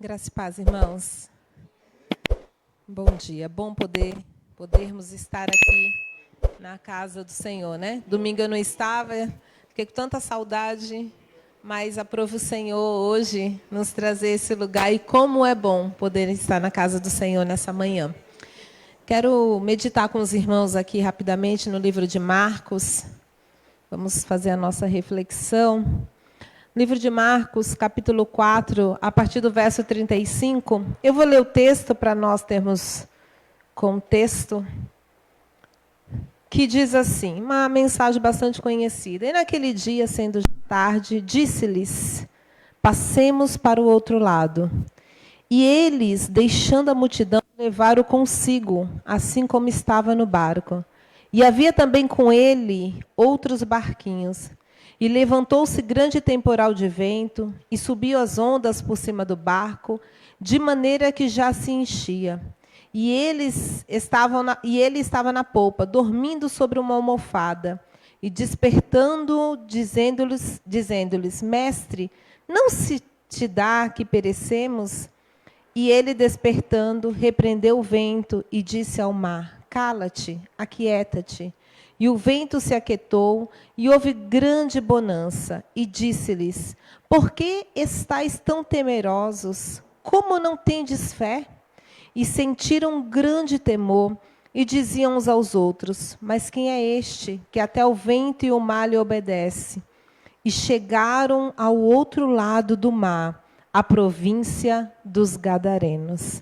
Graça e paz, irmãos. Bom dia. Bom podermos estar aqui na casa do Senhor, né? Domingo eu não estava, fiquei com tanta saudade, mas aprove o Senhor hoje nos trazer esse lugar. E como é bom poder estar na casa do Senhor nessa manhã. Quero meditar com os irmãos aqui rapidamente no livro de Marcos. Vamos fazer a nossa reflexão. Livro de Marcos, capítulo 4, a partir do verso 35. Eu vou ler o texto para nós termos contexto, que diz assim, uma mensagem bastante conhecida. E naquele dia, sendo tarde, disse-lhes, passemos para o outro lado. E eles, deixando a multidão, levaram consigo, assim como estava no barco. E havia também com ele outros barquinhos. E levantou-se grande temporal de vento, e subiu as ondas por cima do barco, de maneira que já se enchia. E ele estava na polpa, dormindo sobre uma almofada, e despertando, dizendo-lhes, Mestre, não se te dá que perecemos? E ele, despertando, repreendeu o vento, e disse ao mar, Cala-te, aquieta-te. E o vento se aquietou, e houve grande bonança. E disse-lhes, por que estáis tão temerosos? Como não tendes fé? E sentiram grande temor, e diziam uns aos outros, mas quem é este, que até o vento e o mar lhe obedece? E chegaram ao outro lado do mar, a província dos Gadarenos.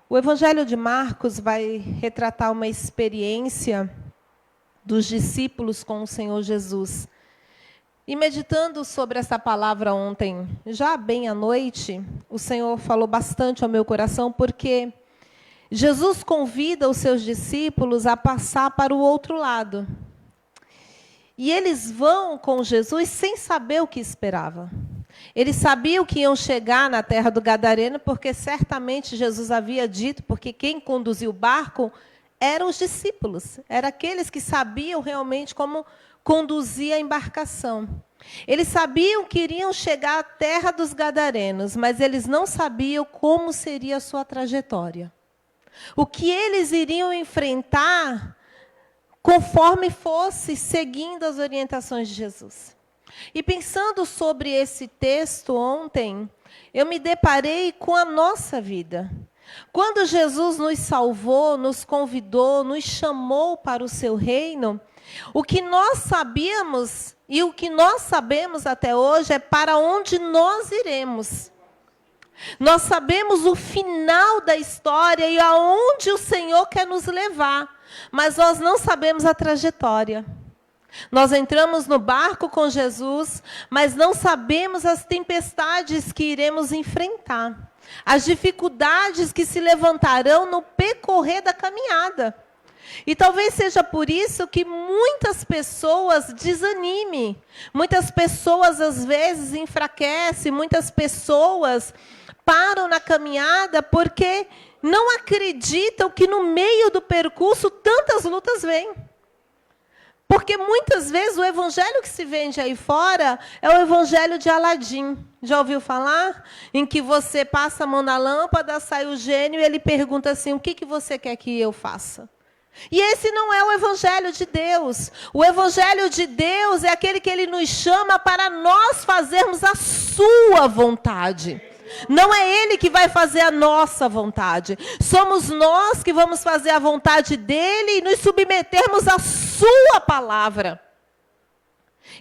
O Evangelho de Marcos vai retratar uma experiência dos discípulos com o Senhor Jesus. E meditando sobre essa palavra ontem, já bem à noite, o Senhor falou bastante ao meu coração, porque Jesus convida os seus discípulos a passar para o outro lado. E eles vão com Jesus sem saber o que esperava. Eles sabiam que iam chegar na terra do Gadareno, porque certamente Jesus havia dito, porque quem conduziu o barco eram os discípulos, eram aqueles que sabiam realmente como conduzir a embarcação. Eles sabiam que iriam chegar à terra dos Gadarenos, mas eles não sabiam como seria a sua trajetória. O que eles iriam enfrentar conforme fosse seguindo as orientações de Jesus. E pensando sobre esse texto ontem, eu me deparei com a nossa vida. Quando Jesus nos salvou, nos convidou, nos chamou para o seu reino, o que nós sabíamos e o que nós sabemos até hoje é para onde nós iremos. Nós sabemos o final da história e aonde o Senhor quer nos levar, mas nós não sabemos a trajetória. Nós entramos no barco com Jesus, mas não sabemos as tempestades que iremos enfrentar. As dificuldades que se levantarão no percorrer da caminhada. E talvez seja por isso que muitas pessoas desanimem. Muitas pessoas, às vezes, enfraquecem. Muitas pessoas param na caminhada porque não acreditam que no meio do percurso tantas lutas vêm. Porque muitas vezes o evangelho que se vende aí fora é o evangelho de Aladim. Já ouviu falar? Em que você passa a mão na lâmpada, sai o gênio e ele pergunta assim, o que você quer que eu faça? E esse não é o evangelho de Deus. O evangelho de Deus é aquele que ele nos chama para nós fazermos a sua vontade. Não é ele que vai fazer a nossa vontade. Somos nós que vamos fazer a vontade dele e nos submetermos à sua palavra.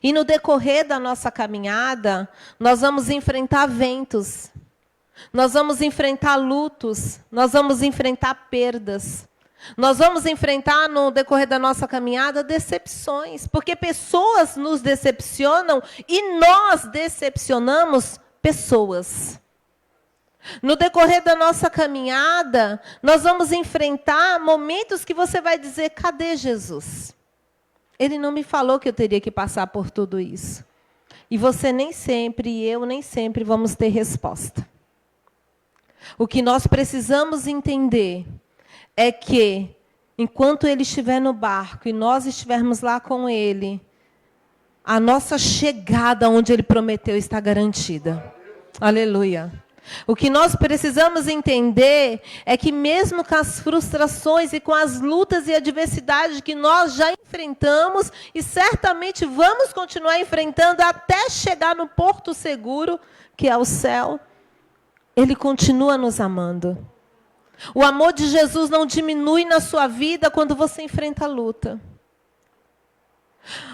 E no decorrer da nossa caminhada, nós vamos enfrentar ventos. Nós vamos enfrentar lutos. Nós vamos enfrentar perdas. Nós vamos enfrentar no decorrer da nossa caminhada decepções. Porque pessoas nos decepcionam e nós decepcionamos pessoas. No decorrer da nossa caminhada, nós vamos enfrentar momentos que você vai dizer, cadê Jesus? Ele não me falou que eu teria que passar por tudo isso. E você nem sempre, e eu nem sempre vamos ter resposta. O que nós precisamos entender é que, enquanto ele estiver no barco e nós estivermos lá com ele, a nossa chegada onde ele prometeu está garantida. Aleluia. O que nós precisamos entender é que mesmo com as frustrações e com as lutas e adversidades que nós já enfrentamos e certamente vamos continuar enfrentando até chegar no porto seguro, que é o céu, Ele continua nos amando. O amor de Jesus não diminui na sua vida quando você enfrenta a luta.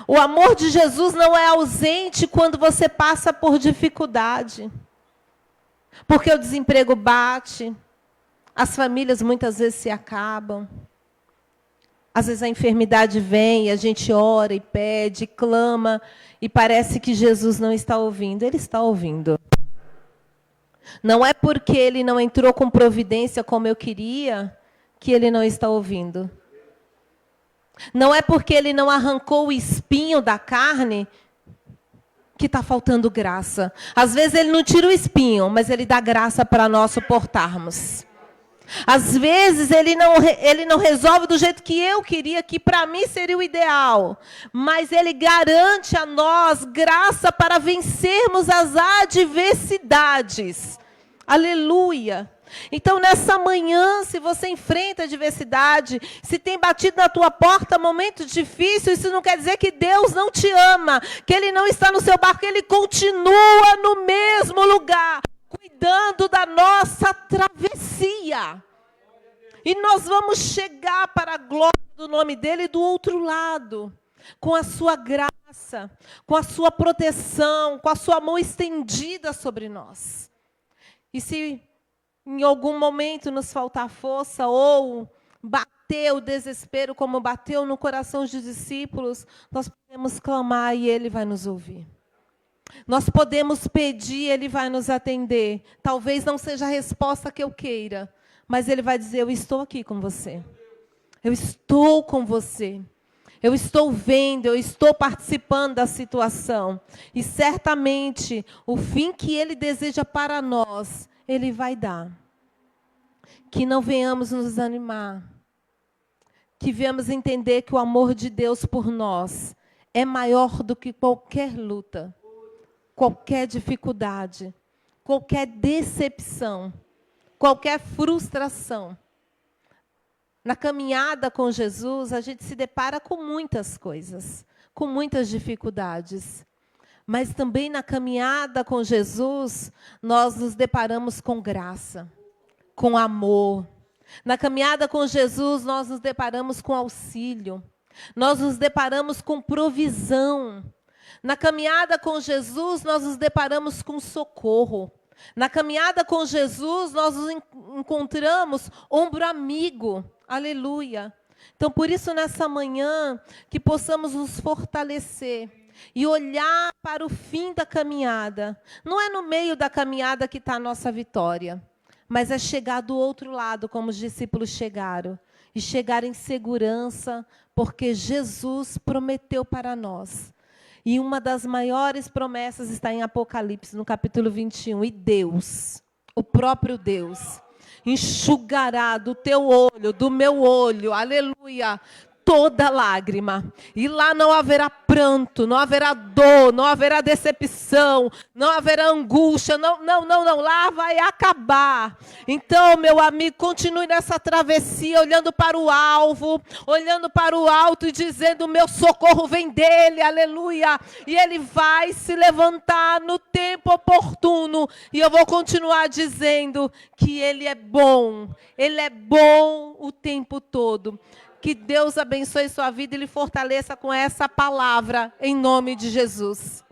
O amor de Jesus não é ausente quando você passa por dificuldade. Porque o desemprego bate, as famílias muitas vezes se acabam. Às vezes a enfermidade vem, e a gente ora e pede, e clama, e parece que Jesus não está ouvindo. Ele está ouvindo. Não é porque Ele não entrou com providência como eu queria, que Ele não está ouvindo. Não é porque Ele não arrancou o espinho da carne, que está faltando graça. Às vezes Ele não tira o espinho, mas Ele dá graça para nós suportarmos. Às vezes Ele não resolve do jeito que eu queria, que para mim seria o ideal. Mas Ele garante a nós graça para vencermos as adversidades. Aleluia! Então, nessa manhã, se você enfrenta adversidade, se tem batido na tua porta momento difícil, isso não quer dizer que Deus não te ama, que Ele não está no seu barco, Ele continua no mesmo lugar, cuidando da nossa travessia. E nós vamos chegar para a glória do nome dEle do outro lado, com a sua graça, com a sua proteção, com a sua mão estendida sobre nós. E se em algum momento nos faltar força ou bater o desespero como bateu no coração dos discípulos, nós podemos clamar e Ele vai nos ouvir. Nós podemos pedir, Ele vai nos atender. Talvez não seja a resposta que eu queira, mas Ele vai dizer, eu estou aqui com você. Eu estou com você. Eu estou vendo, eu estou participando da situação. E certamente, o fim que Ele deseja para nós, Ele vai dar. Que não venhamos nos desanimar. Que venhamos entender que o amor de Deus por nós é maior do que qualquer luta, qualquer dificuldade, qualquer decepção, qualquer frustração. Na caminhada com Jesus, a gente se depara com muitas coisas, com muitas dificuldades. Mas também na caminhada com Jesus, nós nos deparamos com graça, com amor. Na caminhada com Jesus, nós nos deparamos com auxílio. Nós nos deparamos com provisão. Na caminhada com Jesus, nós nos deparamos com socorro. Na caminhada com Jesus, nós nos encontramos ombro amigo. Aleluia. Então, por isso, nessa manhã, que possamos nos fortalecer e olhar para o fim da caminhada. Não é no meio da caminhada que está a nossa vitória, mas é chegar do outro lado, como os discípulos chegaram, e chegar em segurança, porque Jesus prometeu para nós. E uma das maiores promessas está em Apocalipse, no capítulo 21. E Deus, o próprio Deus, enxugará do teu olho, do meu olho, aleluia, toda lágrima. E lá não haverá pranto, não haverá dor, não haverá decepção, não haverá angústia, não, lá vai acabar. Então, meu amigo, continue nessa travessia, olhando para o alvo, olhando para o alto e dizendo, meu socorro vem dele, aleluia. E ele vai se levantar no tempo oportuno. E eu vou continuar dizendo que ele é bom o tempo todo. Que Deus abençoe sua vida e lhe fortaleça com essa palavra, em nome de Jesus.